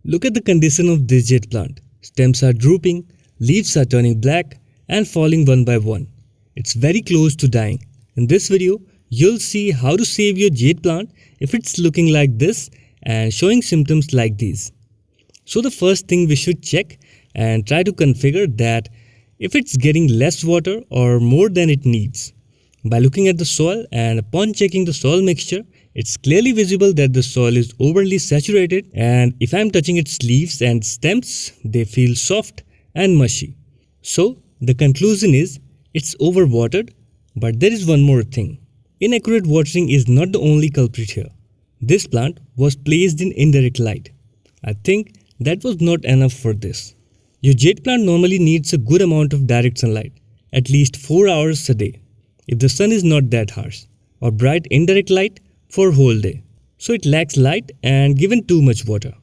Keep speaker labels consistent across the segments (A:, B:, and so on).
A: Look at the condition of this jade plant. Stems are drooping, leaves are turning black and falling one by one. It's very close to dying. In this video, you'll see how to save your jade plant if it's looking like this and showing symptoms like these. So the first thing we should check and try to configure that if it's getting less water or more than it needs. By looking at the soil and upon checking the soil mixture, it's clearly visible that the soil is overly saturated, and if I'm touching its leaves and stems, they feel soft and mushy. So the conclusion is it's overwatered, but there is one more thing. Inaccurate watering is not the only culprit here. This plant was placed in indirect light. I think that was not enough for this. Your jade plant normally needs a good amount of direct sunlight, at least 4 hours a day, if the sun is not that harsh, or bright indirect light for a whole day. So it lacks light and given too much water.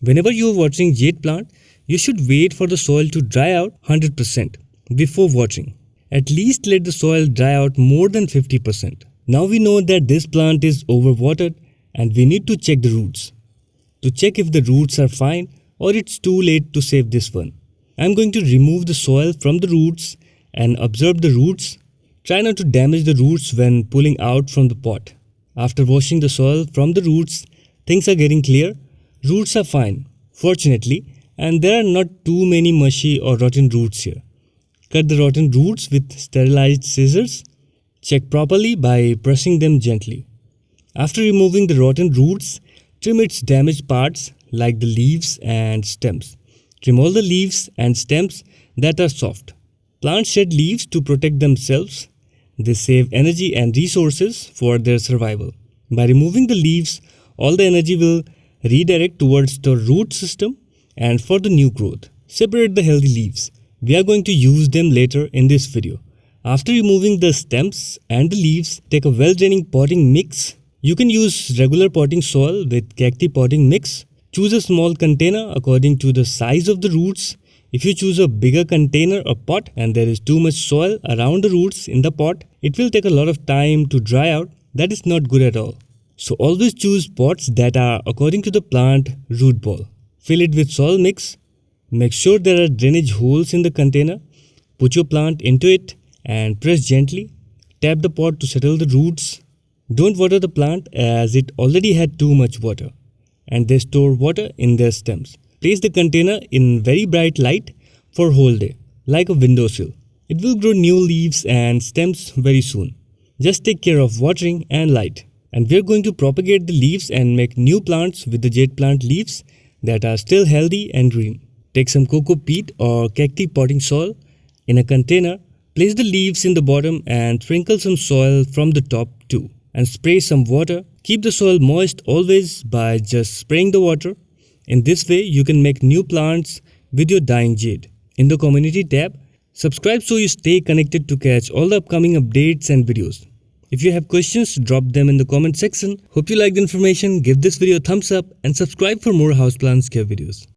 A: Whenever you are watering jade plant, you should wait for the soil to dry out 100% before watering. At least let the soil dry out more than 50%. Now we know that this plant is overwatered and we need to check the roots. To check if the roots are fine or it's too late to save this one. I'm going to remove the soil from the roots and observe the roots. Try not to damage the roots when pulling out from the pot. After washing the soil from the roots, things are getting clear. Roots are fine, fortunately, and there are not too many mushy or rotten roots here. Cut the rotten roots with sterilized scissors. Check properly by pressing them gently. After removing the rotten roots, trim its damaged parts like the leaves and stems. Trim all the leaves and stems that are soft. Plants shed leaves to protect themselves. They save energy and resources for their survival. By removing the leaves, all the energy will redirect towards the root system and for the new growth. Separate the healthy leaves. We are going to use them later in this video. After removing the stems and the leaves, take a well-draining potting mix. You can use regular potting soil with cacti potting mix. Choose a small container according to the size of the roots. If you choose a bigger container or pot and there is too much soil around the roots in the pot, it will take a lot of time to dry out. That is not good at all. So always choose pots that are according to the plant root ball. Fill it with soil mix. Make sure there are drainage holes in the container. Put your plant into it and press gently. Tap the pot to settle the roots. Don't water the plant as it already had too much water and they store water in their stems. Place the container in very bright light for a whole day, like a windowsill. It will grow new leaves and stems very soon. Just take care of watering and light. And we are going to propagate the leaves and make new plants with the jade plant leaves that are still healthy and green. Take some cocoa peat or cacti potting soil in a container. Place the leaves in the bottom and sprinkle some soil from the top too. And spray some water. Keep the soil moist always by just spraying the water. In this way, you can make new plants with your dying jade. In the community tab, subscribe so you stay connected to catch all the upcoming updates and videos. If you have questions, drop them in the comment section. Hope you liked the information, give this video a thumbs up and subscribe for more houseplants care videos.